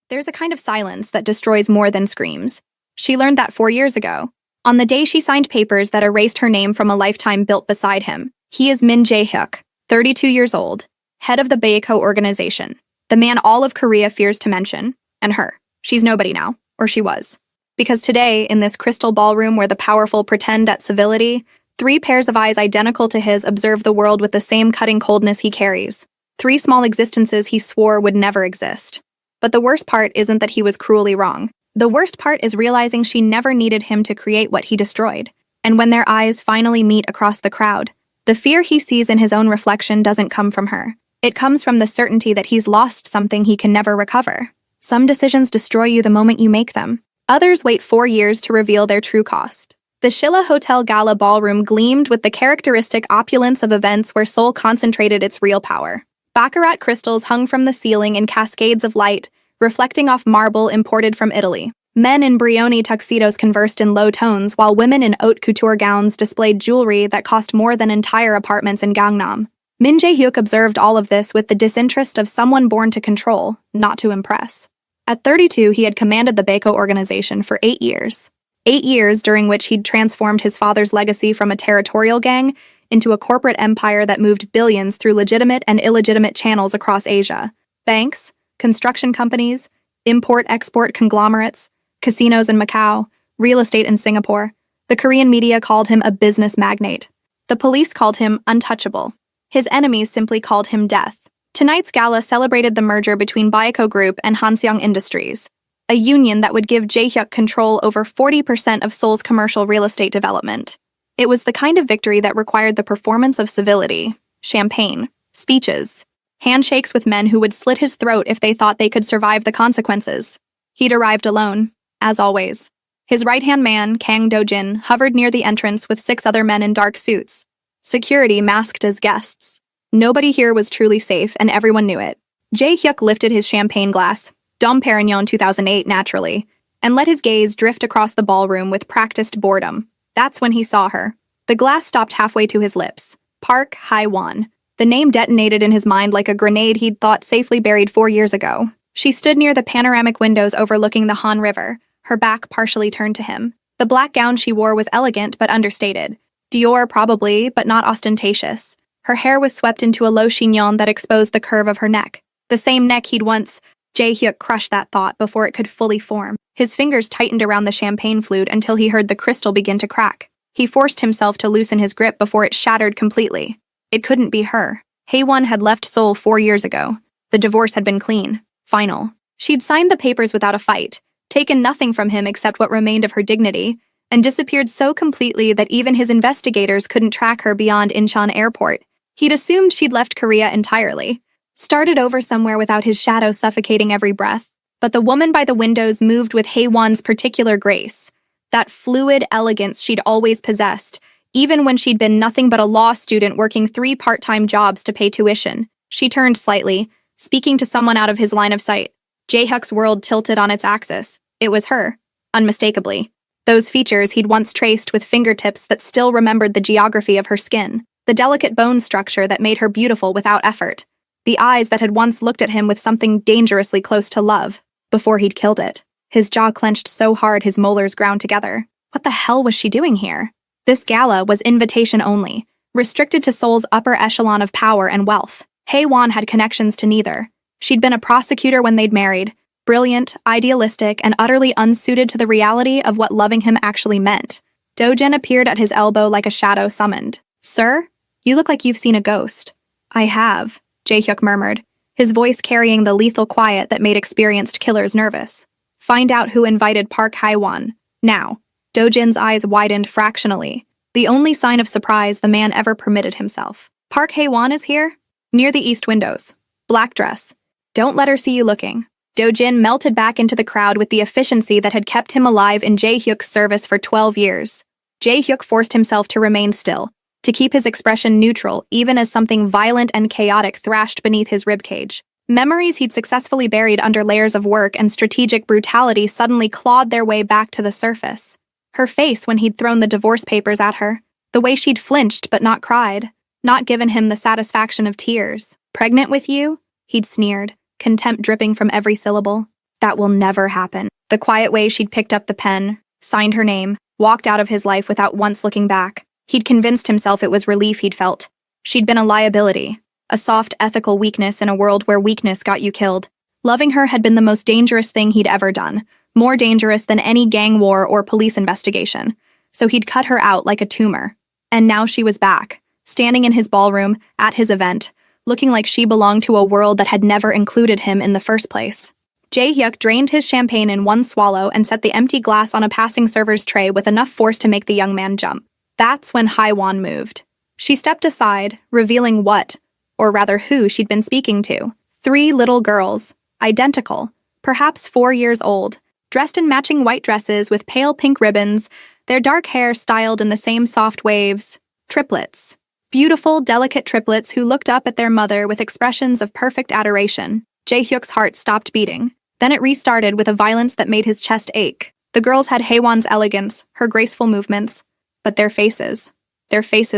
There's a kind of silence that destroys more than screams. She learned that 4 years ago, on the day she signed papers that erased her name from a lifetime built beside him. He is Min Jae-hyuk, 32 years old, head of the Baeko organization, the man all of Korea fears to mention, and her. She's nobody now, or she was. Because today, in this crystal ballroom where the powerful pretend at civility, 3 pairs of eyes identical to his observe the world with the same cutting coldness he carries. 3 small existences he swore would never exist. But the worst part isn't that he was cruelly wrong. The worst part is realizing she never needed him to create what he destroyed. And when their eyes finally meet across the crowd, the fear he sees in his own reflection doesn't come from her. It comes from the certainty that he's lost something he can never recover. Some decisions destroy you the moment you make them. Others wait 4 years to reveal their true cost. The Shilla Hotel Gala Ballroom gleamed with the characteristic opulence of events where Seoul concentrated its real power. Baccarat crystals hung from the ceiling in cascades of light, reflecting off marble imported from Italy. Men in Brioni tuxedos conversed in low tones, while women in haute couture gowns displayed jewelry that cost more than entire apartments in Gangnam. Min Jae-hyuk observed all of this with the disinterest of someone born to control, not to impress. At 32, he had commanded the Baeko organization for 8 years. 8 years during which he'd transformed his father's legacy from a territorial gang into a corporate empire that moved billions through legitimate and illegitimate channels across Asia. Banks, construction companies, import-export conglomerates, casinos in Macau, real estate in Singapore. The Korean media called him a business magnate. The police called him untouchable. His enemies simply called him death. Tonight's gala celebrated the merger between Baeko Group and Hanseong Industries, a union that would give Jae-hyuk control over 40% of Seoul's commercial real estate development. It was the kind of victory that required the performance of civility, champagne, speeches, handshakes with men who would slit his throat if they thought they could survive the consequences. He'd arrived alone, as always. His right-hand man, Kang Do-jin, hovered near the entrance with 6 other men in dark suits. Security masked as guests. Nobody here was truly safe, and everyone knew it. Jae-hyuk lifted his champagne glass, Dom Perignon 2008 naturally, and let his gaze drift across the ballroom with practiced boredom. That's when he saw her. The glass stopped halfway to his lips. Park Hae-won. The name detonated in his mind like a grenade he'd thought safely buried 4 years ago. She stood near the panoramic windows overlooking the Han River, her back partially turned to him. The black gown she wore was elegant but understated. Dior probably, but not ostentatious. Her hair was swept into a low chignon that exposed the curve of her neck. The same neck he'd once... Jae-hyuk crushed that thought before it could fully form. His fingers tightened around the champagne flute until he heard the crystal begin to crack. He forced himself to loosen his grip before it shattered completely. It couldn't be her. Hae-won had left Seoul 4 years ago. The divorce had been clean. Final. She'd signed the papers without a fight, taken nothing from him except what remained of her dignity, and disappeared so completely that even his investigators couldn't track her beyond Incheon Airport. He'd assumed she'd left Korea entirely. Started over somewhere without his shadow suffocating every breath. But the woman by the windows moved with Hae-won's particular grace, that fluid elegance she'd always possessed, even when she'd been nothing but a law student working 3 part-time jobs to pay tuition. She turned slightly, speaking to someone out of his line of sight. Jae-hyuk's world tilted on its axis. It was her, unmistakably. Those features he'd once traced with fingertips that still remembered the geography of her skin, the delicate bone structure that made her beautiful without effort, the eyes that had once looked at him with something dangerously close to love, before he'd killed it. His jaw clenched so hard his molars ground together. What the hell was she doing here? This gala was invitation only, restricted to Seoul's upper echelon of power and wealth. Hae-won had connections to neither. She'd been a prosecutor when they'd married, brilliant, idealistic, and utterly unsuited to the reality of what loving him actually meant. Do-jin appeared at his elbow like a shadow summoned. "Sir, you look like you've seen a ghost." "I have," Jae-hyuk murmured, his voice carrying the lethal quiet that made experienced killers nervous. "Find out who invited Park Hae-won. Now." Do-jin's eyes widened fractionally, the only sign of surprise the man ever permitted himself. "Park Hae-won is here?" "Near the east windows. Black dress. Don't let her see you looking." Do-jin melted back into the crowd with the efficiency that had kept him alive in Jae-hyuk's service for 12 years. Jae-hyuk forced himself to remain still, to keep his expression neutral even as something violent and chaotic thrashed beneath his ribcage. Memories he'd successfully buried under layers of work and strategic brutality suddenly clawed their way back to the surface. Her face when he'd thrown the divorce papers at her, the way she'd flinched but not cried, not given him the satisfaction of tears. "Pregnant with you?" he'd sneered, contempt dripping from every syllable. That will never happen. The quiet way she'd picked up the pen, signed her name, walked out of his life without once looking back. He'd convinced himself it was relief he'd felt. She'd been a liability, a soft ethical weakness in a world where weakness got you killed. Loving her had been the most dangerous thing he'd ever done, more dangerous than any gang war or police investigation. So he'd cut her out like a tumor. And now she was back, standing in his ballroom, at his event, looking like she belonged to a world that had never included him in the first place. Jae-hyuk drained his champagne in one swallow and set the empty glass on a passing server's tray with enough force to make the young man jump. That's when Haewon moved. She stepped aside, revealing what, or rather who, she'd been speaking to. 3 little girls, identical, perhaps 4 years old, dressed in matching white dresses with pale pink ribbons, their dark hair styled in the same soft waves. Triplets. Beautiful, delicate triplets who looked up at their mother with expressions of perfect adoration. Jae-hyuk's heart stopped beating. Then it restarted with a violence that made his chest ache. The girls had Haewon's elegance, her graceful movements, but their faces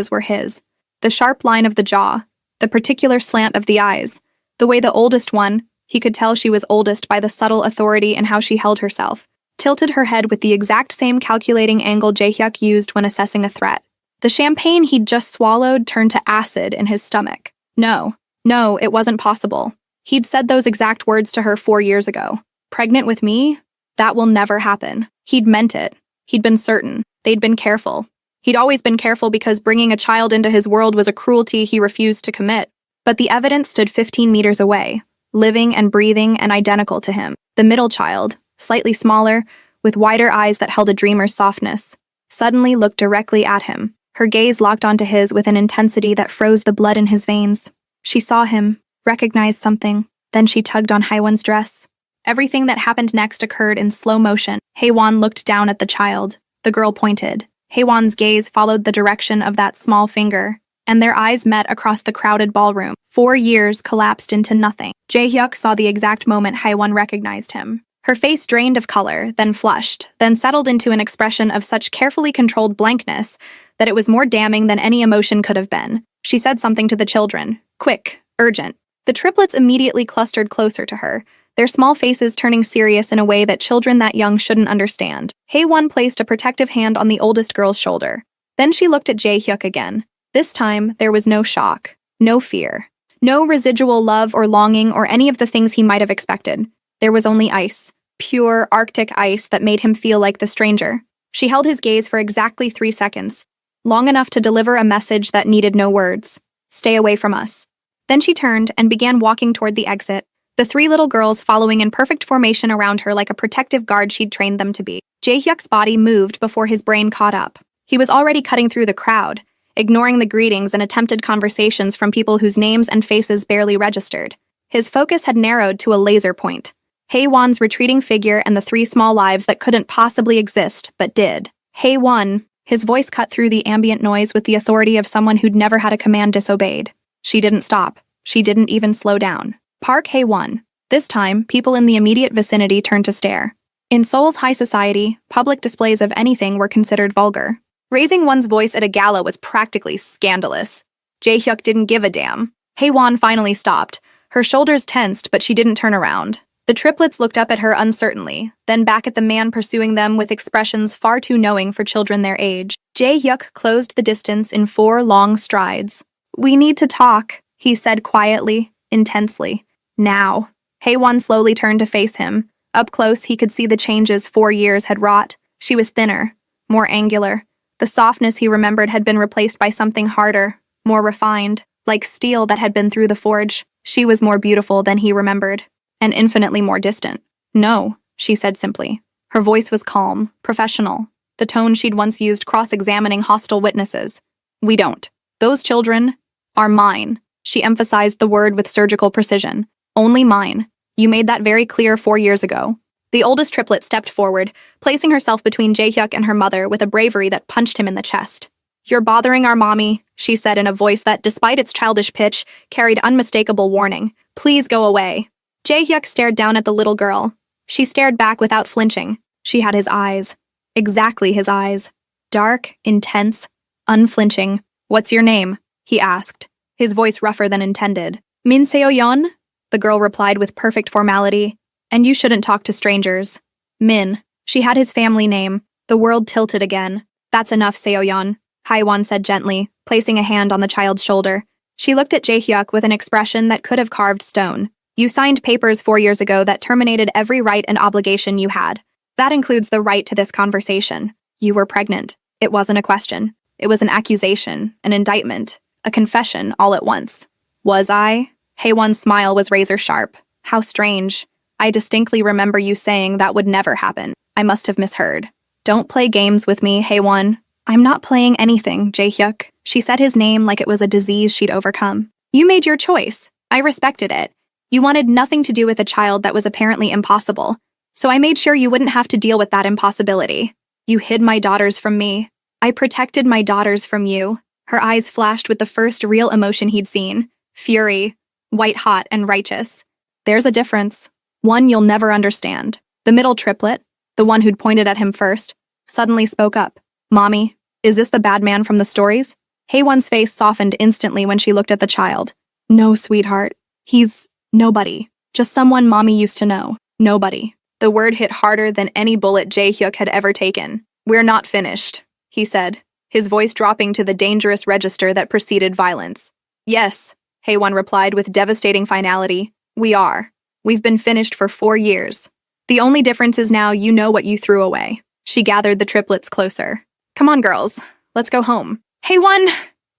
were his. The sharp line of the jaw, the particular slant of the eyes, the way the oldest one, he could tell she was oldest by the subtle authority in how she held herself, tilted her head with the exact same calculating angle Jae-hyuk used when assessing a threat. The champagne he'd just swallowed turned to acid in his stomach. No, it wasn't possible. He'd said those exact words to her 4 years ago. Pregnant with me? That will never happen. He'd meant it. He'd been certain. They'd been careful. He'd always been careful because bringing a child into his world was a cruelty he refused to commit. But the evidence stood 15 meters away, living and breathing and identical to him. The middle child, slightly smaller, with wider eyes that held a dreamer's softness, suddenly looked directly at him. Her gaze locked onto his with an intensity that froze the blood in his veins. She saw him, recognized something, then she tugged on Haewon's dress. Everything that happened next occurred in slow motion. Haewon looked down at the child. The girl pointed. Haewon's gaze followed the direction of that small finger, and their eyes met across the crowded ballroom. 4 years collapsed into nothing. Jae-hyuk saw the exact moment Haewon recognized him. Her face drained of color, then flushed, then settled into an expression of such carefully controlled blankness that it was more damning than any emotion could have been. She said something to the children. Quick, urgent. The triplets immediately clustered closer to her, their small faces turning serious in a way that children that young shouldn't understand. Haewon placed a protective hand on the oldest girl's shoulder. Then she looked at Jae-hyuk again. This time, there was no shock, no fear, no residual love or longing or any of the things he might have expected. There was only ice, pure Arctic ice that made him feel like the stranger. She held his gaze for exactly 3 seconds, long enough to deliver a message that needed no words. Stay away from us. Then she turned and began walking toward the exit, the 3 little girls following in perfect formation around her like a protective guard she'd trained them to be. Jae-hyuk's body moved before his brain caught up. He was already cutting through the crowd, ignoring the greetings and attempted conversations from people whose names and faces barely registered. His focus had narrowed to a laser point. Haewon's retreating figure and the 3 small lives that couldn't possibly exist, but did. Haewon, his voice cut through the ambient noise with the authority of someone who'd never had a command disobeyed. She didn't stop. She didn't even slow down. Park Haewon. This time, people in the immediate vicinity turned to stare. In Seoul's high society, public displays of anything were considered vulgar. Raising one's voice at a gala was practically scandalous. Jae-hyuk didn't give a damn. Haewon finally stopped. Her shoulders tensed, but she didn't turn around. The triplets looked up at her uncertainly, then back at the man pursuing them with expressions far too knowing for children their age. Jae-hyuk closed the distance in 4 long strides. "We need to talk," he said quietly, intensely. "Now." Haewon slowly turned to face him. Up close, he could see the changes 4 years had wrought. She was thinner, more angular. The softness he remembered had been replaced by something harder, more refined, like steel that had been through the forge. She was more beautiful than he remembered, and infinitely more distant. "No," she said simply. Her voice was calm, professional, the tone she'd once used cross-examining hostile witnesses. "We don't. Those children are mine." She emphasized the word with surgical precision. "Only mine. You made that very clear 4 years ago." The oldest triplet stepped forward, placing herself between Jae-hyuk and her mother with a bravery that punched him in the chest. "You're bothering our mommy," she said in a voice that, despite its childish pitch, carried unmistakable warning. "Please go away." Jae-hyuk stared down at the little girl. She stared back without flinching. She had his eyes. Exactly his eyes. Dark, intense, unflinching. "What's your name?" he asked, his voice rougher than intended. "Min Seo-yeon?" the girl replied with perfect formality. And you shouldn't talk to strangers. Min. She had his family name. The world tilted again. That's enough, Seoyeon, Haiwan said gently, placing a hand on the child's shoulder. She looked at Jae-hyuk with an expression that could have carved stone. You signed papers 4 years ago that terminated every right and obligation you had. That includes the right to this conversation. You were pregnant. It wasn't a question. It was an accusation, an indictment, a confession all at once. Was I? Haewon's smile was razor sharp. How strange. I distinctly remember you saying that would never happen. I must have misheard. Don't play games with me, Haewon. I'm not playing anything, Jae-hyuk. She said his name like it was a disease she'd overcome. You made your choice. I respected it. You wanted nothing to do with a child that was apparently impossible. So I made sure you wouldn't have to deal with that impossibility. You hid my daughters from me. I protected my daughters from you. Her eyes flashed with the first real emotion he'd seen. Fury. White-hot and righteous. There's a difference. One you'll never understand. The middle triplet, the one who'd pointed at him first, suddenly spoke up. Mommy, is this the bad man from the stories? Haewon's face softened instantly when she looked at the child. No, sweetheart. He's nobody. Just someone Mommy used to know. Nobody. The word hit harder than any bullet Jae-hyuk had ever taken. We're not finished, he said, his voice dropping to the dangerous register that preceded violence. Yes, Haewon replied with devastating finality. We are. We've been finished for 4 years. The only difference is now you know what you threw away. She gathered the triplets closer. Come on, girls. Let's go home. Haewon!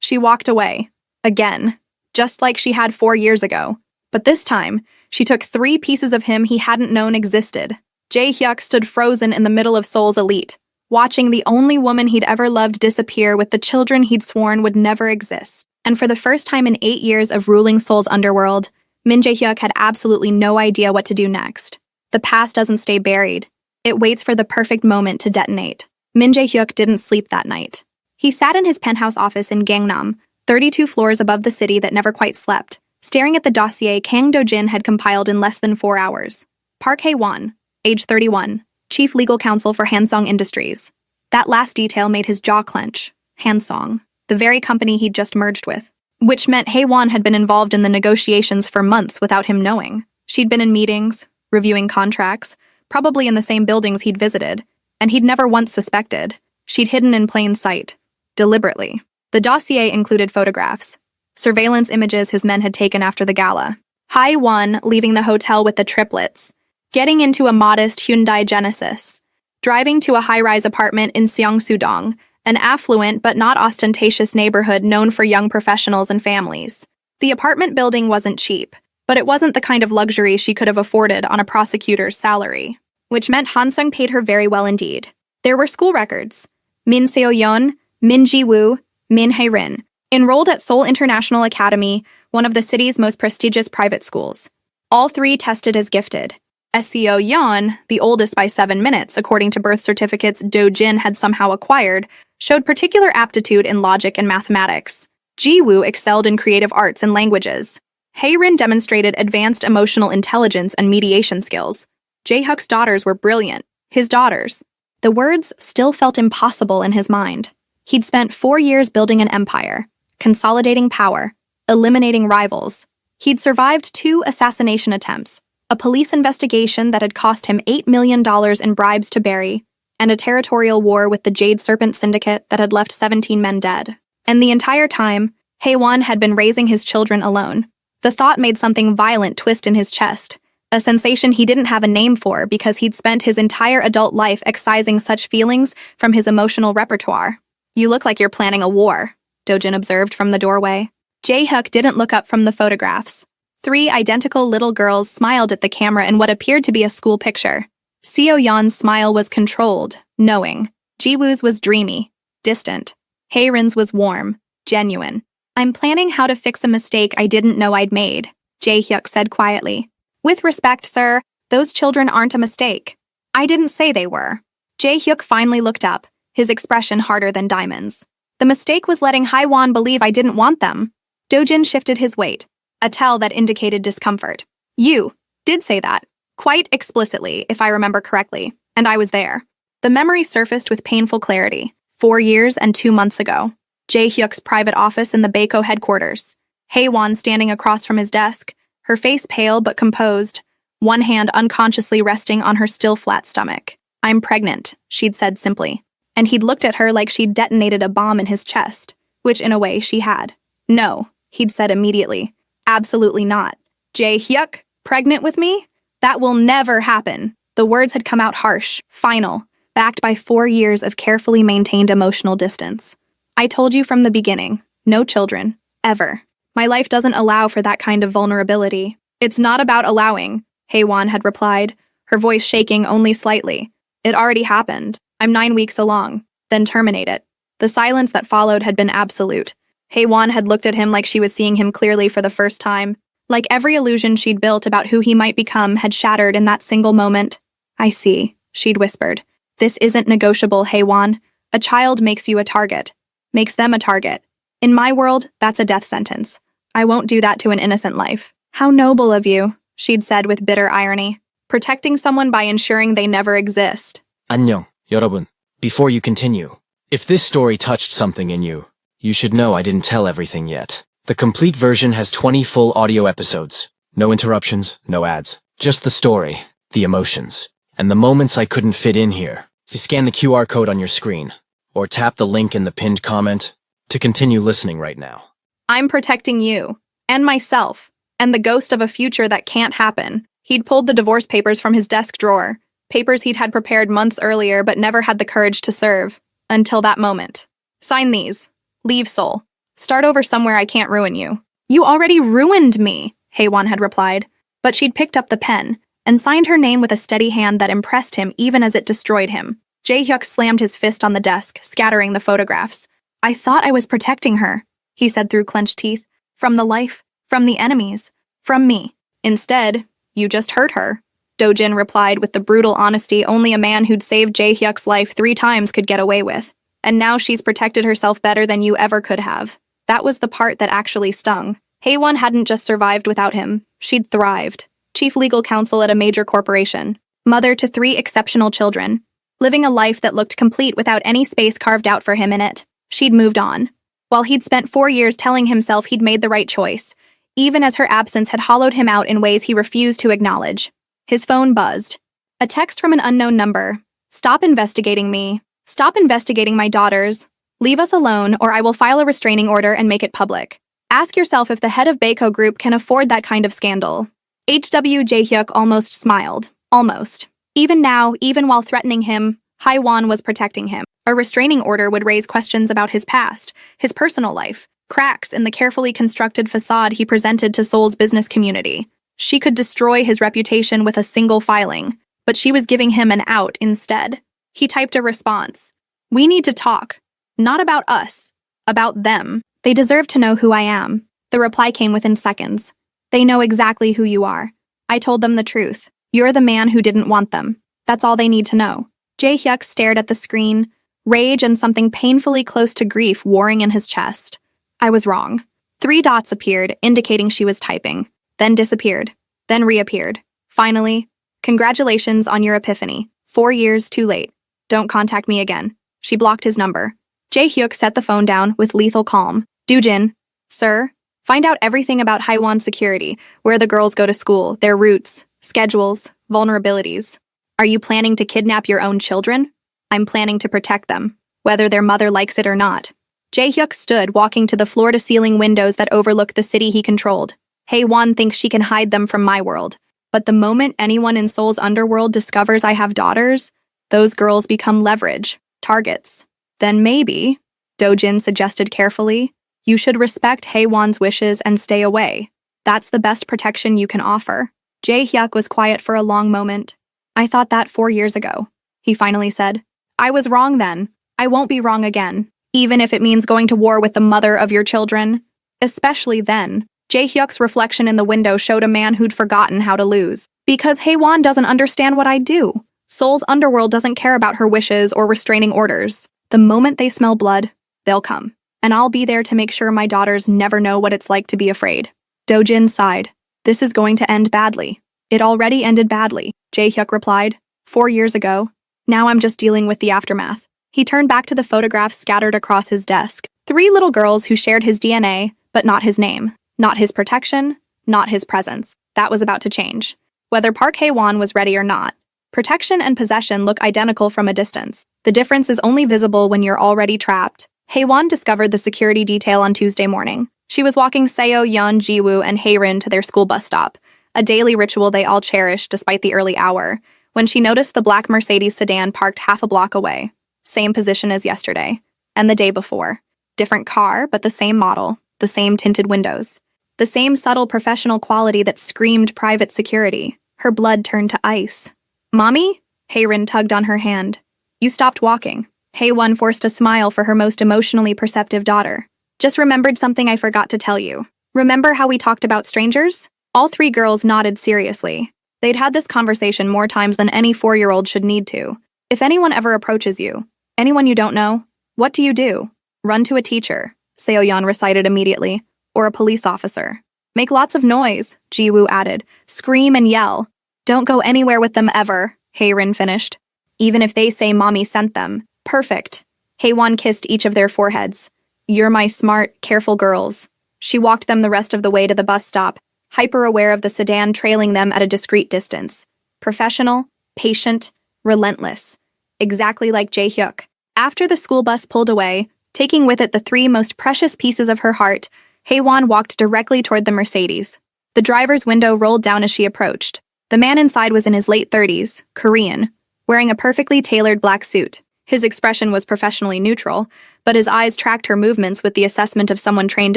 She walked away. Again. Just like she had 4 years ago. But this time, she took 3 pieces of him he hadn't known existed. Jae-hyuk stood frozen in the middle of Seoul's elite, watching the only woman he'd ever loved disappear with the children he'd sworn would never exist. And for the first time in 8 years of ruling Seoul's underworld, Min Jae-hyuk had absolutely no idea what to do next. The past doesn't stay buried. It waits for the perfect moment to detonate. Min Jae-hyuk didn't sleep that night. He sat in his penthouse office in Gangnam, 32 floors above the city that never quite slept, staring at the dossier Kang Do-jin had compiled in less than 4 hours. Park Hae-won, age 31, chief legal counsel for Hansong Industries. That last detail made his jaw clench. Hansong, the very company he'd just merged with. Which meant Hae-won had been involved in the negotiations for months without him knowing. She'd been in meetings, reviewing contracts, probably in the same buildings he'd visited, and he'd never once suspected. She'd hidden in plain sight. Deliberately. The dossier included photographs. Surveillance images his men had taken after the gala. Hae-won leaving the hotel with the triplets. Getting into a modest Hyundai Genesis. Driving to a high-rise apartment in Seongsu-dong, an affluent but not ostentatious neighborhood known for young professionals and families. The apartment building wasn't cheap, but it wasn't the kind of luxury she could have afforded on a prosecutor's salary, which meant Hansung paid her very well indeed. There were school records. Min Seo-yeon, Min Ji-woo, Min Hae-rin, enrolled at Seoul International Academy, one of the city's most prestigious private schools. All 3 tested as gifted. Seo-yeon, the oldest by 7 minutes according to birth certificates Do-jin had somehow acquired, showed particular aptitude in logic and mathematics. Ji-woo excelled in creative arts and languages. Hae-rin demonstrated advanced emotional intelligence and mediation skills. Jae-hyuk's daughters were brilliant. His daughters. The words still felt impossible in his mind. He'd spent 4 years building an empire, consolidating power, eliminating rivals. He'd survived 2 assassination attempts, a police investigation that had cost him $8 million in bribes to bury, and a territorial war with the Jade Serpent Syndicate that had left 17 men dead. And the entire time, Hae-won had been raising his children alone. The thought made something violent twist in his chest, a sensation he didn't have a name for because he'd spent his entire adult life excising such feelings from his emotional repertoire. You look like you're planning a war, Do-jin observed from the doorway. Jae-hyuk didn't look up from the photographs. 3 identical little girls smiled at the camera in what appeared to be a school picture. Seo-yeon's smile was controlled, knowing. Ji-woo's was dreamy, distant. Hae-rin's was warm, genuine. I'm planning how to fix a mistake I didn't know I'd made, Jae-hyuk said quietly. With respect, sir, those children aren't a mistake. I didn't say they were. Jae-hyuk finally looked up, his expression harder than diamonds. The mistake was letting Hae-won believe I didn't want them. Do-jin shifted his weight, a tell that indicated discomfort. You did say that, quite explicitly, if I remember correctly, and I was there. The memory surfaced with painful clarity. 4 years and 2 months ago. Jae-hyuk's private office in the Baeko headquarters. Hae-won standing across from his desk, her face pale but composed, one hand unconsciously resting on her still flat stomach. "I'm pregnant," she'd said simply. And he'd looked at her like she'd detonated a bomb in his chest, which in a way she had. "No," he'd said immediately. "Absolutely not. Jae-hyuk, pregnant with me? That will never happen." The words had come out harsh, final, backed by 4 years of carefully maintained emotional distance. "I told you from the beginning, no children, ever. My life doesn't allow for that kind of vulnerability." "It's not about allowing," Haewon had replied, her voice shaking only slightly. "It already happened. I'm 9 weeks along. Then terminate it." The silence that followed had been absolute. Haewon had looked at him like she was seeing him clearly for the first time, like every illusion she'd built about who he might become had shattered in that single moment. "I see," she'd whispered. "This isn't negotiable, Haewon. A child makes you a target. Makes them a target. In my world, that's a death sentence. I won't do that to an innocent life." "How noble of you," she'd said with bitter irony. "Protecting someone by ensuring they never exist." 안녕, 여러분. Before you continue, if this story touched something in you, you should know I didn't tell everything yet. The complete version has 20 full audio episodes. No interruptions, no ads. Just the story, the emotions, and the moments I couldn't fit in here. If you scan the QR code on your screen, or tap the link in the pinned comment to continue listening right now. "I'm protecting you, and myself, and the ghost of a future that can't happen." He'd pulled the divorce papers from his desk drawer, papers he'd had prepared months earlier but never had the courage to serve, until that moment. "Sign these. Leave Seoul. Start over somewhere I can't ruin you." "You already ruined me," Haewon had replied, but she'd picked up the pen and signed her name with a steady hand that impressed him even as it destroyed him. Jae-hyuk slammed his fist on the desk, scattering the photographs. "I thought I was protecting her," he said through clenched teeth. "From the life, from the enemies, from me. Instead, you just hurt her." Do-jin replied with the brutal honesty only a man who'd saved Jae-hyuk's life 3 times could get away with. "And now she's protected herself better than you ever could have." That was the part that actually stung. Haewon hadn't just survived without him, she'd thrived. Chief legal counsel at a major corporation, mother to 3 exceptional children, living a life that looked complete without any space carved out for him in it. She'd moved on. While he'd spent 4 years telling himself he'd made the right choice, even as her absence had hollowed him out in ways he refused to acknowledge. His phone buzzed. A text from an unknown number. "Stop investigating me. Stop investigating my daughters. Leave us alone, or I will file a restraining order and make it public. Ask yourself if the head of Baeko Group can afford that kind of scandal." H.W. Jae-hyuk almost smiled. Almost. Even now, even while threatening him, Haewon was protecting him. A restraining order would raise questions about his past, his personal life, cracks in the carefully constructed facade he presented to Seoul's business community. She could destroy his reputation with a single filing, but she was giving him an out instead. He typed a response. "We need to talk. Not about us. About them. They deserve to know who I am." The reply came within seconds. "They know exactly who you are. I told them the truth. You're the man who didn't want them. That's all they need to know." Jae-hyuk stared at the screen, rage and something painfully close to grief warring in his chest. "I was wrong." 3 dots appeared, indicating she was typing, then disappeared, then reappeared. Finally, "Congratulations on your epiphany. 4 years too late. Don't contact me again." She blocked his number. Jae-hyuk set the phone down with lethal calm. "Do-jin, sir, find out everything about Haewon security, where the girls go to school, their routes, schedules, vulnerabilities. Are you planning to kidnap your own children? I'm planning to protect them, whether their mother likes it or not." Jae-hyuk stood, walking to the floor-to-ceiling windows that overlook the city he controlled. "Haewon thinks she can hide them from my world. But the moment anyone in Seoul's underworld discovers I have daughters, those girls become leverage, targets. Then maybe," Do-jin suggested carefully, "you should respect Haewon's wishes and stay away. That's the best protection you can offer." Jae-hyuk was quiet for a long moment. "I thought that 4 years ago," he finally said. "I was wrong then. I won't be wrong again, even if it means going to war with the mother of your children. Especially then." Jae-hyuk's reflection in the window showed a man who'd forgotten how to lose. "Because Haewon doesn't understand what I do. Seoul's underworld doesn't care about her wishes or restraining orders. The moment they smell blood, they'll come. And I'll be there to make sure my daughters never know what it's like to be afraid." Do-jin sighed. "This is going to end badly." "It already ended badly," Jae-hyuk replied. 4 years ago. Now I'm just dealing with the aftermath." He turned back to the photographs scattered across his desk. 3 little girls who shared his DNA, but not his name. Not his protection, not his presence. That was about to change. whether Park Hae-won was ready or not. Protection and possession look identical from a distance. The difference is only visible when you're already trapped. Hae-won discovered the security detail on Tuesday morning. She was walking Seo, Yeon, Jiwoo, and Hae-rin to their school bus stop, a daily ritual they all cherished despite the early hour, when she noticed the black Mercedes sedan parked half a block away. Same position as yesterday. And the day before. Different car, but the same model, the same tinted windows. The same subtle professional quality that screamed private security. Her blood turned to ice. "Mommy?" Hae-rin tugged on her hand. "You stopped walking." Hae-won forced a smile for her most emotionally perceptive daughter. "Just remembered something I forgot to tell you. Remember how we talked about strangers?" All three girls nodded seriously. They'd had this conversation more times than any 4-year-old should need to. If anyone ever approaches you, anyone you don't know, what do? Run to a teacher, Seo-yeon recited immediately, or a police officer. Make lots of noise, Jiwoo added. Scream and yell. Don't go anywhere with them ever, Hae-rin finished. Even if they say mommy sent them. Perfect. Hae-won kissed each of their foreheads. You're my smart, careful girls. She walked them the rest of the way to the bus stop, hyper-aware of the sedan trailing them at a discreet distance. Professional, patient, relentless. Exactly like Jae-hyuk. After the school bus pulled away, taking with it the 3 most precious pieces of her heart, Hae-won walked directly toward the Mercedes. The driver's window rolled down as she approached. The man inside was in his late 30s, Korean, wearing a perfectly tailored black suit. His expression was professionally neutral, but his eyes tracked her movements with the assessment of someone trained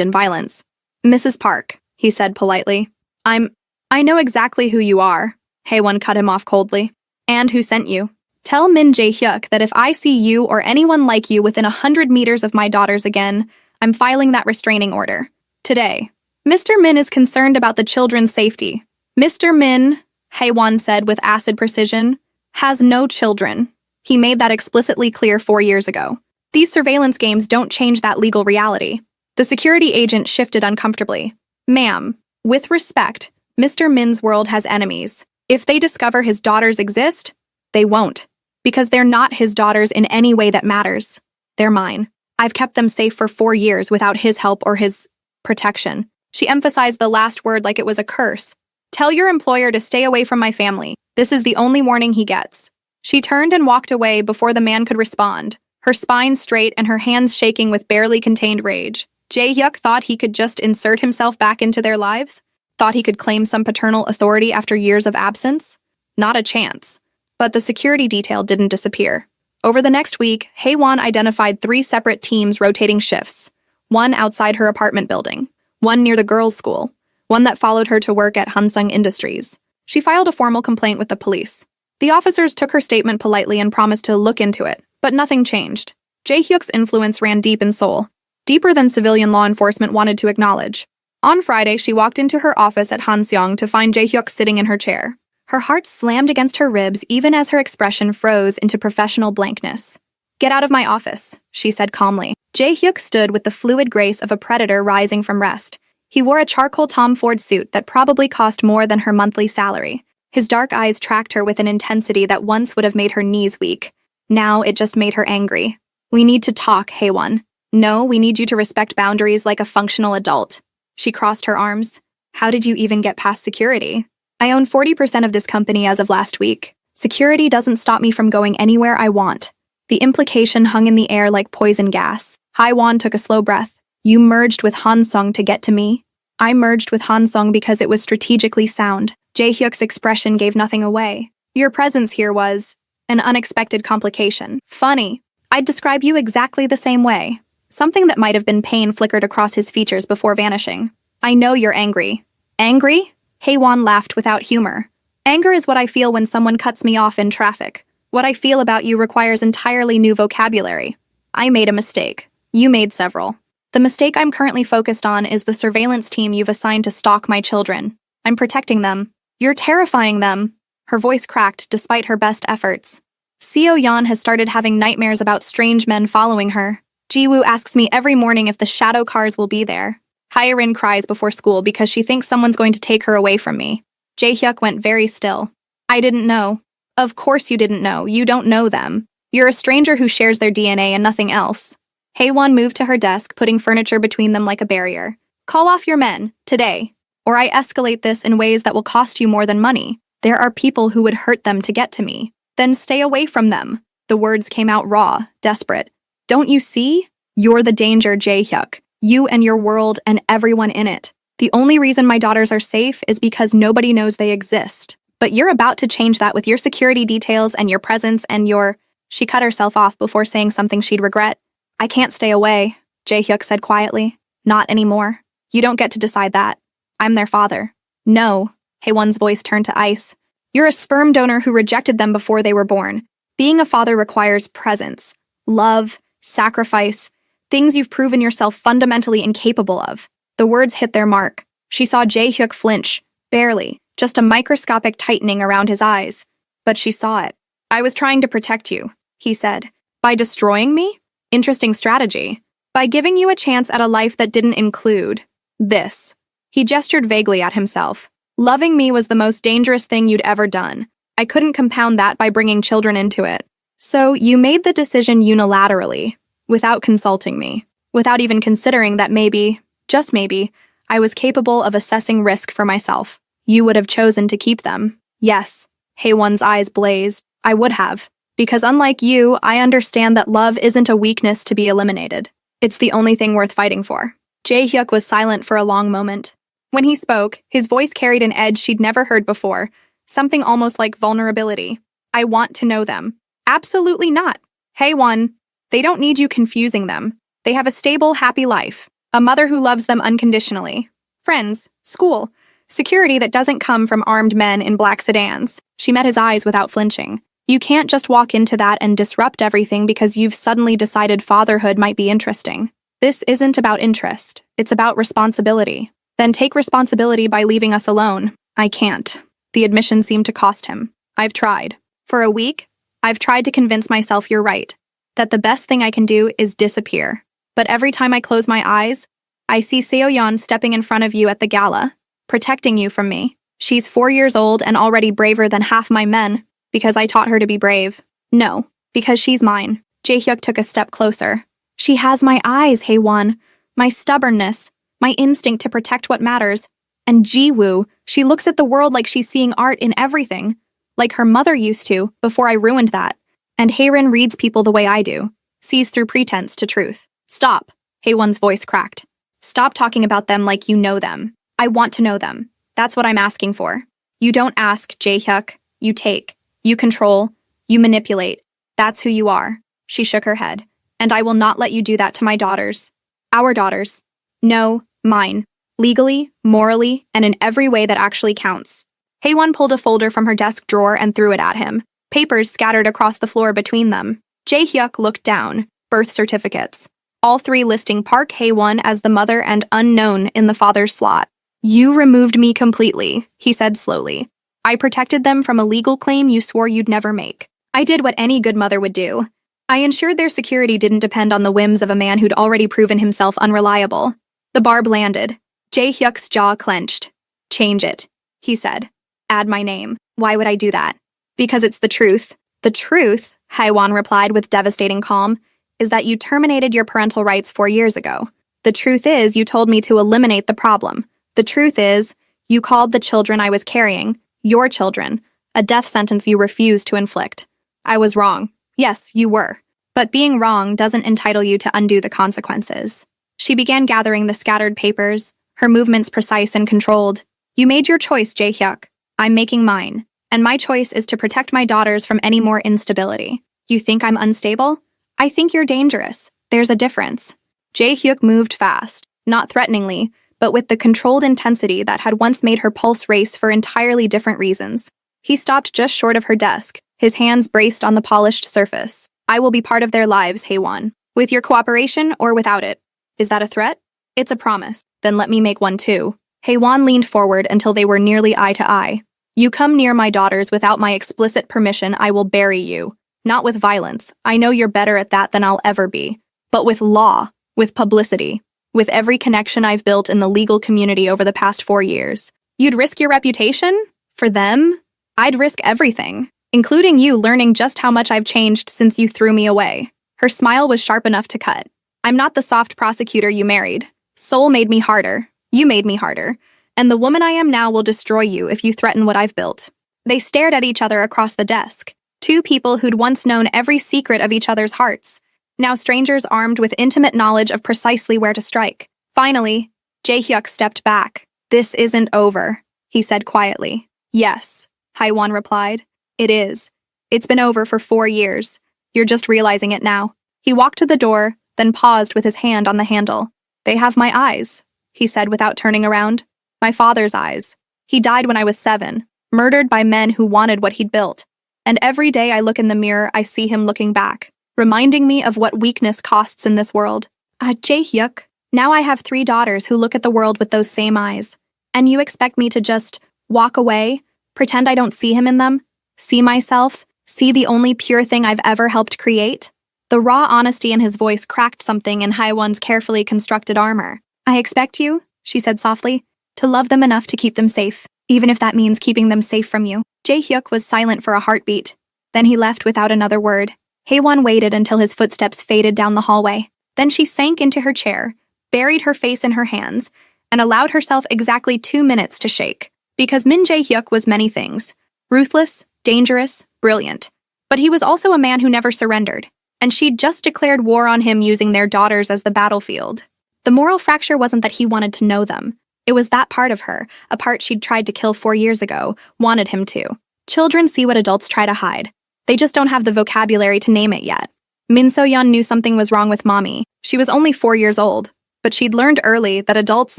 in violence. Mrs. Park, he said politely. I know exactly who you are, Hae-won cut him off coldly. And who sent you. Tell Min Jae-hyuk that if I see you or anyone like you within 100 meters of my daughters again, I'm filing that restraining order. Today. Mr. Min is concerned about the children's safety. Mr. Min, Hae-won said with acid precision, has no children. He made that explicitly clear 4 years ago. These surveillance games don't change that legal reality. The security agent shifted uncomfortably. Ma'am, with respect, Mr. Min's world has enemies. If they discover his daughters exist, they won't. Because they're not his daughters in any way that matters. They're mine. I've kept them safe for 4 years without his help or his protection. She emphasized the last word like it was a curse. Tell your employer to stay away from my family. This is the only warning he gets. She turned and walked away before the man could respond, her spine straight and her hands shaking with barely contained rage. Jae-hyuk thought he could just insert himself back into their lives? Thought he could claim some paternal authority after years of absence? Not a chance. But the security detail didn't disappear. Over the next week, Hae-won identified 3 separate teams rotating shifts. One outside her apartment building, one near the girls' school, one that followed her to work at Hansung Industries. She filed a formal complaint with the police. The officers took her statement politely and promised to look into it, but nothing changed. Jae-hyuk's influence ran deep in Seoul, deeper than civilian law enforcement wanted to acknowledge. On Friday, she walked into her office at Hanseong to find Jae-hyuk sitting in her chair. Her heart slammed against her ribs even as her expression froze into professional blankness. Get out of my office, she said calmly. Jae-hyuk stood with the fluid grace of a predator rising from rest. He wore a charcoal Tom Ford suit that probably cost more than her monthly salary. His dark eyes tracked her with an intensity that once would have made her knees weak. Now it just made her angry. We need to talk, Hae-won. No, we need you to respect boundaries like a functional adult. She crossed her arms. How did you even get past security? I own 40% of this company as of last week. Security doesn't stop me from going anywhere I want. The implication hung in the air like poison gas. Hae-won took a slow breath. You merged with Hansung to get to me? I merged with Hansung because it was strategically sound. Jae-hyuk's expression gave nothing away. Your presence here was an unexpected complication. Funny. I'd describe you exactly the same way. Something that might have been pain flickered across his features before vanishing. I know you're angry. Angry? Hae-won laughed without humor. Anger is what I feel when someone cuts me off in traffic. What I feel about you requires entirely new vocabulary. I made a mistake. You made several. The mistake I'm currently focused on is the surveillance team you've assigned to stalk my children. I'm protecting them. You're terrifying them. Her voice cracked despite her best efforts. Seo-yeon has started having nightmares about strange men following her. Jiwoo asks me every morning if the shadow cars will be there. Hae-rin cries before school because she thinks someone's going to take her away from me. Jae-hyuk went very still. I didn't know. Of course you didn't know. You don't know them. You're a stranger who shares their DNA and nothing else. Hae-won moved to her desk, putting furniture between them like a barrier. Call off your men, today, or I escalate this in ways that will cost you more than money. There are people who would hurt them to get to me. Then stay away from them. The words came out raw, desperate. Don't you see? You're the danger, Jae-hyuk. You and your world and everyone in it. The only reason my daughters are safe is because nobody knows they exist. But you're about to change that with your security details and your presence and your... She cut herself off before saying something she'd regret. I can't stay away, Jae-hyuk said quietly. Not anymore. You don't get to decide that. I'm their father. No. Haewon's voice turned to ice. You're a sperm donor who rejected them before they were born. Being a father requires presence, love, sacrifice, things you've proven yourself fundamentally incapable of. The words hit their mark. She saw Jae-hyuk flinch, barely, just a microscopic tightening around his eyes. But she saw it. I was trying to protect you, he said. By destroying me? Interesting strategy. By giving you a chance at a life that didn't include this. He gestured vaguely at himself. Loving me was the most dangerous thing you'd ever done. I couldn't compound that by bringing children into it. So you made the decision unilaterally, without consulting me, without even considering that maybe, just maybe, I was capable of assessing risk for myself. You would have chosen to keep them. Yes. Haewon's eyes blazed. I would have. Because unlike you, I understand that love isn't a weakness to be eliminated. It's the only thing worth fighting for. Jae-hyuk was silent for a long moment. When he spoke, his voice carried an edge she'd never heard before, something almost like vulnerability. I want to know them. Absolutely not. Haewon, they don't need you confusing them. They have a stable, happy life. A mother who loves them unconditionally. Friends, school, security that doesn't come from armed men in black sedans. She met his eyes without flinching. You can't just walk into that and disrupt everything because you've suddenly decided fatherhood might be interesting. This isn't about interest. It's about responsibility. Then take responsibility by leaving us alone. I can't. The admission seemed to cost him. I've tried. For a week, I've tried to convince myself you're right, that the best thing I can do is disappear. But every time I close my eyes, I see Seo-yeon stepping in front of you at the gala, protecting you from me. She's 4 years old and already braver than half my men, because I taught her to be brave. No, because she's mine. Jae-hyuk took a step closer. She has my eyes, Haewon. My stubbornness. My instinct to protect what matters. And Ji-woo, she looks at the world like she's seeing art in everything. Like her mother used to, before I ruined that. And Haerin reads people the way I do. Sees through pretense to truth. Stop. Haewon's voice cracked. Stop talking about them like you know them. I want to know them. That's what I'm asking for. You don't ask, Jae-hyuk. You take. You control. You manipulate. That's who you are. She shook her head. And I will not let you do that to my daughters. Our daughters. No, mine. Legally, morally, and in every way that actually counts. Haewon pulled a folder from her desk drawer and threw it at him. Papers scattered across the floor between them. Jae-hyuk looked down. Birth certificates. All 3 listing Park Haewon as the mother and unknown in the father's slot. You removed me completely, he said slowly. I protected them from a legal claim you swore you'd never make. I did what any good mother would do. I ensured their security didn't depend on the whims of a man who'd already proven himself unreliable. The barb landed. Jae-hyuk's jaw clenched. Change it, he said. Add my name. Why would I do that? Because it's the truth. The truth, Haewon replied with devastating calm, is that you terminated your parental rights 4 years ago. The truth is you told me to eliminate the problem. The truth is you called the children I was carrying, your children, a death sentence you refused to inflict. I was wrong. Yes, you were. But being wrong doesn't entitle you to undo the consequences. She began gathering the scattered papers, her movements precise and controlled. You made your choice, Jae-hyuk. I'm making mine. And my choice is to protect my daughters from any more instability. You think I'm unstable? I think you're dangerous. There's a difference. Jae-hyuk moved fast, not threateningly, but with the controlled intensity that had once made her pulse race for entirely different reasons. He stopped just short of her desk, his hands braced on the polished surface. I will be part of their lives, Haewon. With your cooperation or without it. Is that a threat? It's a promise. Then let me make one too. Haewon leaned forward until they were nearly eye to eye. You come near my daughters without my explicit permission, I will bury you. Not with violence. I know you're better at that than I'll ever be. But with law, with publicity, with every connection I've built in the legal community over the past 4 years. You'd risk your reputation? For them? I'd risk everything, including you learning just how much I've changed since you threw me away. Her smile was sharp enough to cut. I'm not the soft prosecutor you married. Soul made me harder. You made me harder. And the woman I am now will destroy you if you threaten what I've built. They stared at each other across the desk. Two people who'd once known every secret of each other's hearts. Now strangers armed with intimate knowledge of precisely where to strike. Finally, Jae-hyuk stepped back. "This isn't over," he said quietly. "Yes," Haewon replied. "It is. It's been over for 4 years. You're just realizing it now." He walked to the door, then paused with his hand on the handle. "They have my eyes," he said without turning around. "My father's eyes. He died when I was 7, murdered by men who wanted what he'd built. And every day I look in the mirror, I see him looking back, reminding me of what weakness costs in this world." Jae-hyuk, now I have 3 daughters who look at the world with those same eyes. And you expect me to just walk away, pretend I don't see him in them, see myself, see the only pure thing I've ever helped create? The raw honesty in his voice cracked something in Haewon's carefully constructed armor. "I expect you," she said softly, "to love them enough to keep them safe, even if that means keeping them safe from you." Jae-hyuk was silent for a heartbeat. Then he left without another word. Haewon waited until his footsteps faded down the hallway. Then she sank into her chair, buried her face in her hands, and allowed herself exactly 2 minutes to shake. Because Min Jae-hyuk was many things. Ruthless, dangerous, brilliant. But he was also a man who never surrendered. And she'd just declared war on him using their daughters as the battlefield. The moral fracture wasn't that he wanted to know them. It was that part of her, a part she'd tried to kill 4 years ago, wanted him to. Children see what adults try to hide. They just don't have the vocabulary to name it yet. Min So-yeon knew something was wrong with Mommy. She was only 4 years old, but she'd learned early that adults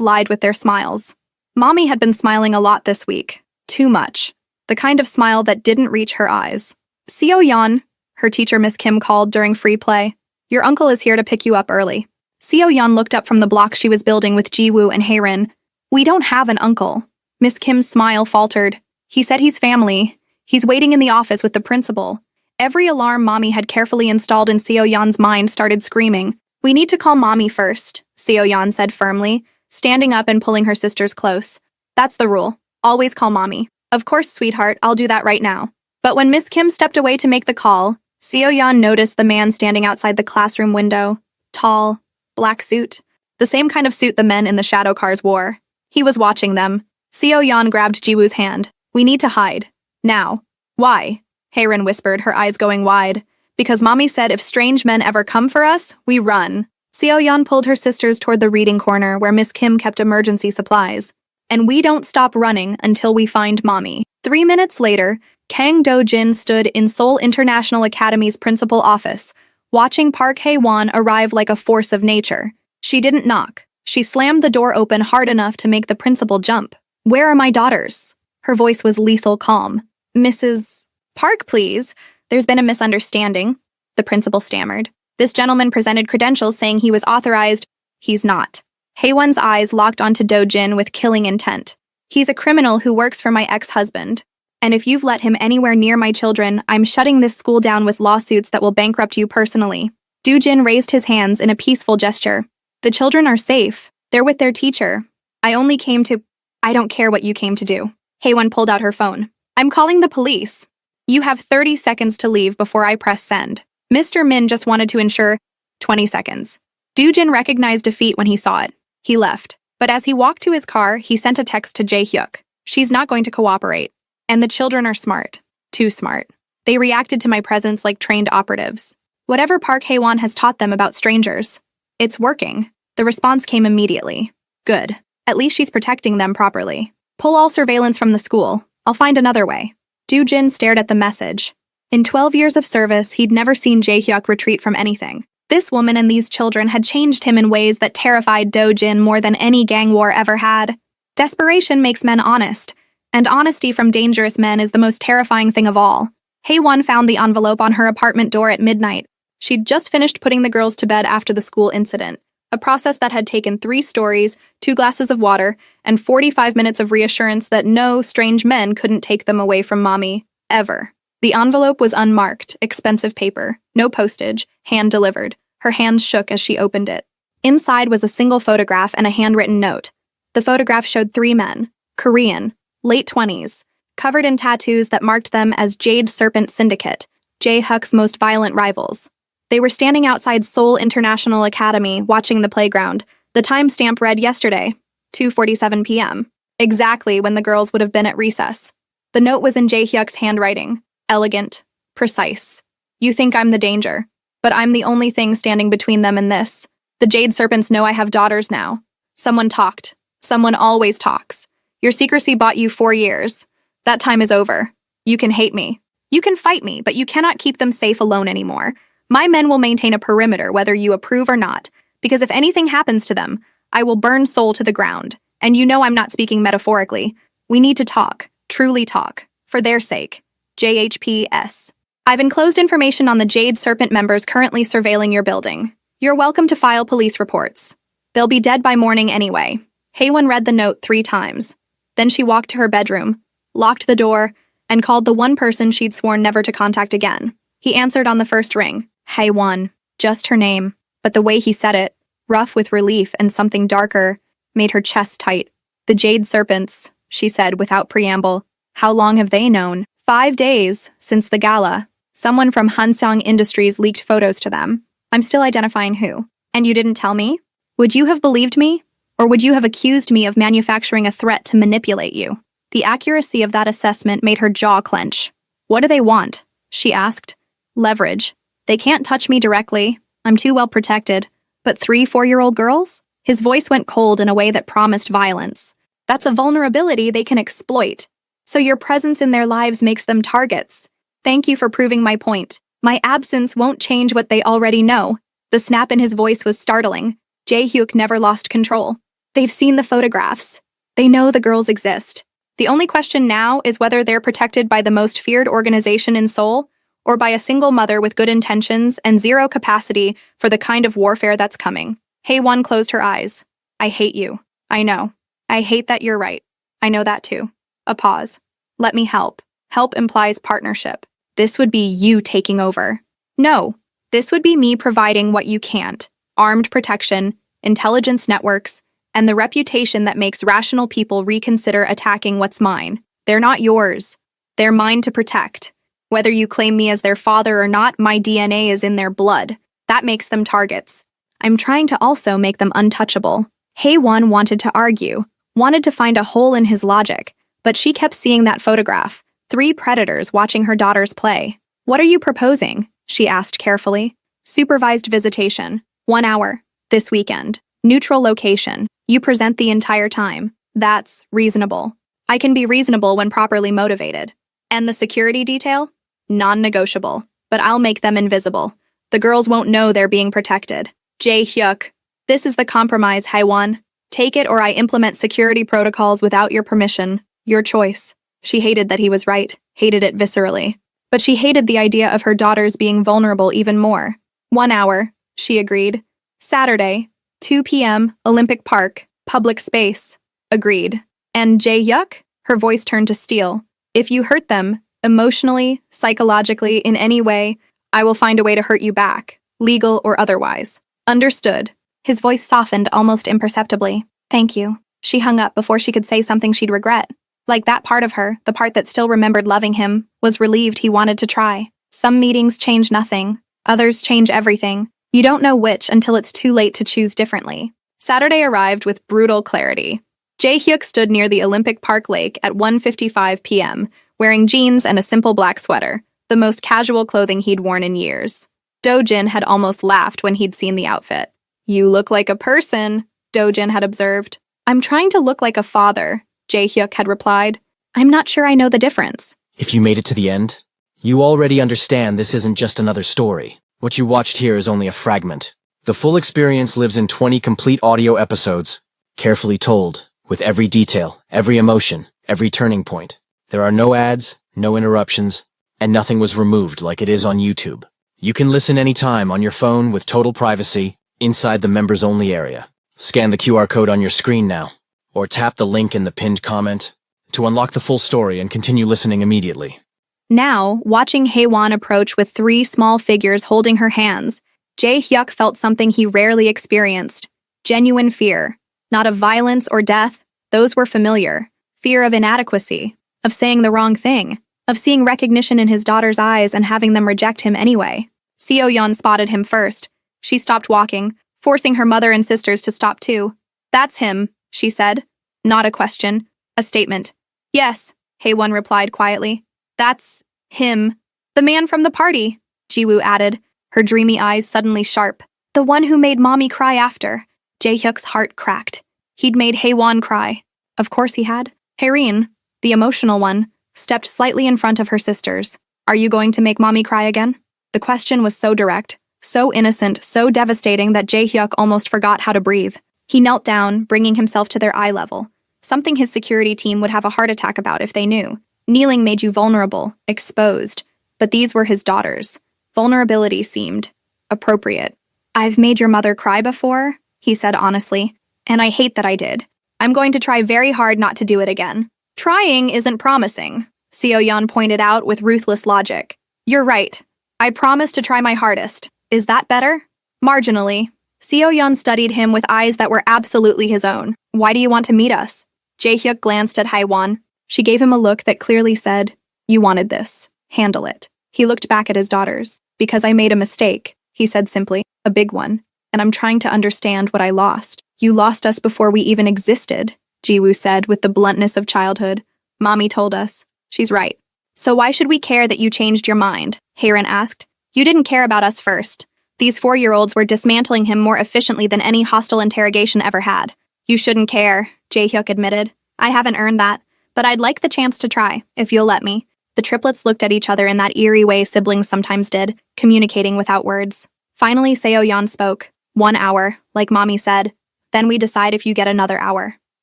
lied with their smiles. Mommy had been smiling a lot this week. Too much. The kind of smile that didn't reach her eyes. "Seo-yeon," her teacher Miss Kim called during free play. "Your uncle is here to pick you up early." Seo-yeon looked up from the block she was building with Ji-woo and Haerin. "We don't have an uncle." Miss Kim's smile faltered. "He said he's family. He's waiting in the office with the principal." Every alarm Mommy had carefully installed in Seo-yeon's mind started screaming. "We need to call Mommy first," Seo-yeon said firmly, standing up and pulling her sisters close. "That's the rule. Always call Mommy." "Of course, sweetheart, I'll do that right now." But when Miss Kim stepped away to make the call, Seo-yeon noticed the man standing outside the classroom window. Tall, black suit. The same kind of suit the men in the shadow cars wore. He was watching them. Seo-yeon grabbed Ji-woo's hand. "We need to hide. Now." "Why?" Haerin whispered, her eyes going wide. "Because Mommy said if strange men ever come for us, we run." Seo-yeon pulled her sisters toward the reading corner where Miss Kim kept emergency supplies. "And we don't stop running until we find Mommy." 3 minutes later, Kang Do-jin stood in Seoul International Academy's principal office, watching Park Hae-won arrive like a force of nature. She didn't knock. She slammed the door open hard enough to make the principal jump. "Where are my daughters?" Her voice was lethal calm. "Mrs. Park, please. There's been a misunderstanding," the principal stammered. "This gentleman presented credentials saying he was authorized." "He's not." Haewon's eyes locked onto Do-jin with killing intent. "He's a criminal who works for my ex-husband. And if you've let him anywhere near my children, I'm shutting this school down with lawsuits that will bankrupt you personally." Do-jin raised his hands in a peaceful gesture. "The children are safe. They're with their teacher. I only came to—" "I don't care what you came to do." Haewon pulled out her phone. "I'm calling the police. You have 30 seconds to leave before I press send." Mr. Min just wanted to ensure 20 seconds. Do-jin recognized defeat when he saw it. He left. But as he walked to his car, he sent a text to Jae-hyuk. "She's not going to cooperate. And the children are smart. Too smart. They reacted to my presence like trained operatives. Whatever Park Hae-won has taught them about strangers. It's working." The response came immediately. "Good. At least she's protecting them properly. Pull all surveillance from the school. I'll find another way." Do-jin stared at the message. In 12 years of service, he'd never seen Jae-hyuk retreat from anything. This woman and these children had changed him in ways that terrified Do-jin more than any gang war ever had. Desperation makes men honest, and honesty from dangerous men is the most terrifying thing of all. Hae-won found the envelope on her apartment door at midnight. She'd just finished putting the girls to bed after the school incident, a process that had taken 3 stories, 2 glasses of water, and 45 minutes of reassurance that no strange men couldn't take them away from Mommy, ever. The envelope was unmarked, expensive paper, no postage, hand-delivered. Her hands shook as she opened it. Inside was a single photograph and a handwritten note. The photograph showed 3 men, Korean, late 20s, covered in tattoos that marked them as Jade Serpent Syndicate, Jae-hyuk's most violent rivals. They were standing outside Seoul International Academy watching the playground. The timestamp read yesterday, 2:47 p.m., exactly when the girls would have been at recess. The note was in Jae-hyuk's handwriting. Elegant. Precise. You think I'm the danger, but I'm the only thing standing between them and this. The Jade Serpents know I have daughters now. Someone talked. Someone always talks. Your secrecy bought you 4 years. That time is over. You can hate me. You can fight me, but you cannot keep them safe alone anymore. My men will maintain a perimeter whether you approve or not, because if anything happens to them, I will burn Seoul to the ground. And you know I'm not speaking metaphorically. We need to talk, truly talk, for their sake. JHPS. I've enclosed information on the Jade Serpent members currently surveilling your building. You're welcome to file police reports. They'll be dead by morning anyway. Haewon read the note 3 times. Then she walked to her bedroom, locked the door, and called the one person she'd sworn never to contact again. He answered on the first ring. Haewon. Just her name. But the way he said it, rough with relief and something darker, made her chest tight. The Jade Serpents, she said without preamble. How long have they known? 5 days since the gala. Someone from Hansong Industries leaked photos to them. I'm still identifying who. And you didn't tell me? Would you have believed me? Or would you have accused me of manufacturing a threat to manipulate you? The accuracy of that assessment made her jaw clench. What do they want? She asked. Leverage. They can't touch me directly. I'm too well protected. But 3 4-year-old girls? His voice went cold in a way that promised violence. That's a vulnerability they can exploit. So your presence in their lives makes them targets. Thank you for proving my point. My absence won't change what they already know. The snap in his voice was startling. Jae-hyuk never lost control. They've seen the photographs. They know the girls exist. The only question now is whether they're protected by the most feared organization in Seoul, or by a single mother with good intentions and zero capacity for the kind of warfare that's coming. Haewon closed her eyes. I hate you. I know. I hate that you're right. I know that too. A pause. Let me help. Help implies partnership. This would be you taking over. No. This would be me providing what you can't. Armed protection, intelligence networks, and the reputation that makes rational people reconsider attacking what's mine. They're not yours. They're mine to protect. Whether you claim me as their father or not, my DNA is in their blood. That makes them targets. I'm trying to also make them untouchable. Haewon wanted to argue, wanted to find a hole in his logic, but she kept seeing that photograph. 3 predators watching her daughters play. What are you proposing? She asked carefully. Supervised visitation. 1 hour. This weekend. Neutral location. You present the entire time. That's reasonable. I can be reasonable when properly motivated. And the security detail? Non-negotiable. But I'll make them invisible. The girls won't know they're being protected. Jae-hyuk. This is the compromise, Haewon. Take it or I implement security protocols without your permission. Your choice. She hated that he was right, hated it viscerally. But she hated the idea of her daughters being vulnerable even more. 1 hour, she agreed. Saturday, 2 p.m., Olympic Park, public space. Agreed. And Jae-hyuk? Her voice turned to steel. If you hurt them, emotionally, psychologically, in any way, I will find a way to hurt you back, legal or otherwise. Understood. His voice softened almost imperceptibly. Thank you. She hung up before she could say something she'd regret. Like that part of her, the part that still remembered loving him, was relieved he wanted to try. Some meetings change nothing. Others change everything. You don't know which until it's too late to choose differently. Saturday arrived with brutal clarity. Jae-hyuk stood near the Olympic Park lake at 1:55 p.m., wearing jeans and a simple black sweater, the most casual clothing he'd worn in years. Do-jin had almost laughed when he'd seen the outfit. You look like a person, Do-jin had observed. I'm trying to look like a father, Jae-hyuk had replied. I'm not sure I know the difference. If you made it to the end, you already understand this isn't just another story. What you watched here is only a fragment. The full experience lives in 20 complete audio episodes, carefully told, with every detail, every emotion, every turning point. There are no ads, no interruptions, and nothing was removed like it is on YouTube. You can listen anytime on your phone with total privacy, inside the members-only area. Scan the QR code on your screen now, or tap the link in the pinned comment to unlock the full story and continue listening immediately. Now, watching Haewon approach with 3 small figures holding her hands, Jae-hyuk felt something he rarely experienced. Genuine fear. Not of violence or death, those were familiar. Fear of inadequacy, of saying the wrong thing, of seeing recognition in his daughter's eyes and having them reject him anyway. Seo-yeon spotted him first. She stopped walking, forcing her mother and sisters to stop too. That's him, she said. Not a question, a statement. Yes, Haewon replied quietly. That's him. The man from the party, Jiwoo added, her dreamy eyes suddenly sharp. The one who made mommy cry after. Jaehyuk's heart cracked. He'd made Haewon cry. Of course he had. Haerin, the emotional one, stepped slightly in front of her sisters. Are you going to make mommy cry again? The question was so direct, so innocent, so devastating that Jaehyuk almost forgot how to breathe. He knelt down, bringing himself to their eye level. Something his security team would have a heart attack about if they knew. Kneeling made you vulnerable, exposed. But these were his daughters. Vulnerability seemed appropriate. I've made your mother cry before, he said honestly, and I hate that I did. I'm going to try very hard not to do it again. Trying isn't promising, Seo-yeon pointed out with ruthless logic. You're right. I promise to try my hardest. Is that better? Marginally. Seo-yeon studied him with eyes that were absolutely his own. Why do you want to meet us? Jaehyuk glanced at Haewon. She gave him a look that clearly said, You wanted this. Handle it. He looked back at his daughters. Because I made a mistake, he said simply, a big one, and I'm trying to understand what I lost. You lost us before we even existed, Jiwoo said with the bluntness of childhood. Mommy told us. She's right. So why should we care that you changed your mind? Haerin asked. You didn't care about us first. These 4-year-olds were dismantling him more efficiently than any hostile interrogation ever had. You shouldn't care, Jaehyuk admitted. I haven't earned that, but I'd like the chance to try, if you'll let me. The triplets looked at each other in that eerie way siblings sometimes did, communicating without words. Finally, Seo-yeon spoke. 1 hour, like Mommy said. Then we decide if you get another hour.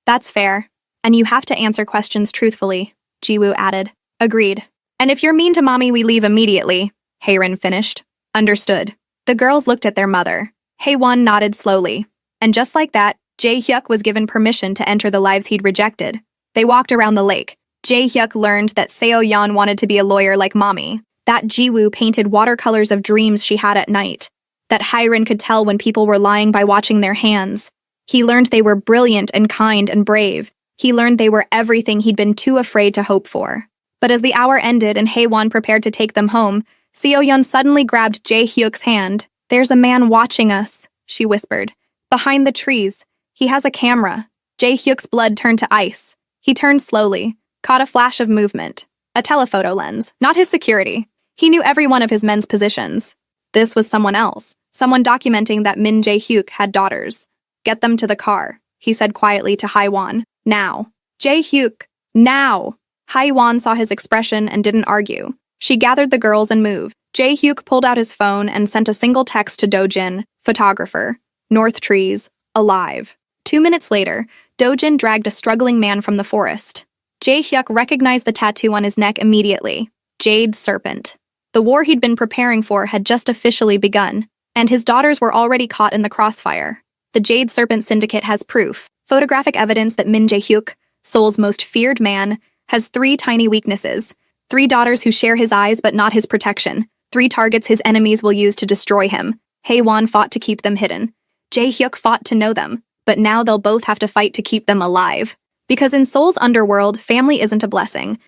That's fair. And you have to answer questions truthfully, Jiwoo added. Agreed. And if you're mean to Mommy, we leave immediately, Haerin finished. Understood. The girls looked at their mother. Haewon nodded slowly. And just like that, Jaehyuk was given permission to enter the lives he'd rejected. They walked around the lake. Jaehyuk learned that Seo-yeon wanted to be a lawyer like Mommy, that Jiwoo painted watercolors of dreams she had at night, that Haerin could tell when people were lying by watching their hands. He learned they were brilliant and kind and brave. He learned they were everything he'd been too afraid to hope for. But as the hour ended and Haewon prepared to take them home, Seo-yeon suddenly grabbed Jaehyuk's hand. There's a man watching us, she whispered. Behind the trees. He has a camera. Jaehyuk's blood turned to ice. He turned slowly, caught a flash of movement. A telephoto lens, not his security. He knew every one of his men's positions. This was someone else, someone documenting that Min Jae-hyuk had daughters. Get them to the car, he said quietly to Haewon. Now. Jae-hyuk, now. Haewon saw his expression and didn't argue. She gathered the girls and moved. Jae-hyuk pulled out his phone and sent a single text to Dojin, photographer. North trees, alive. 2 minutes later, Dojin dragged a struggling man from the forest. Jae-hyuk recognized the tattoo on his neck immediately. Jade Serpent. The war he'd been preparing for had just officially begun, and his daughters were already caught in the crossfire. The Jade Serpent Syndicate has proof, photographic evidence that Min Jae-hyuk, Seoul's most feared man, has 3 tiny weaknesses. 3 daughters who share his eyes but not his protection. 3 targets his enemies will use to destroy him. Haewon fought to keep them hidden. Jae-hyuk fought to know them, but now they'll both have to fight to keep them alive. Because in Seoul's underworld, family isn't a blessing,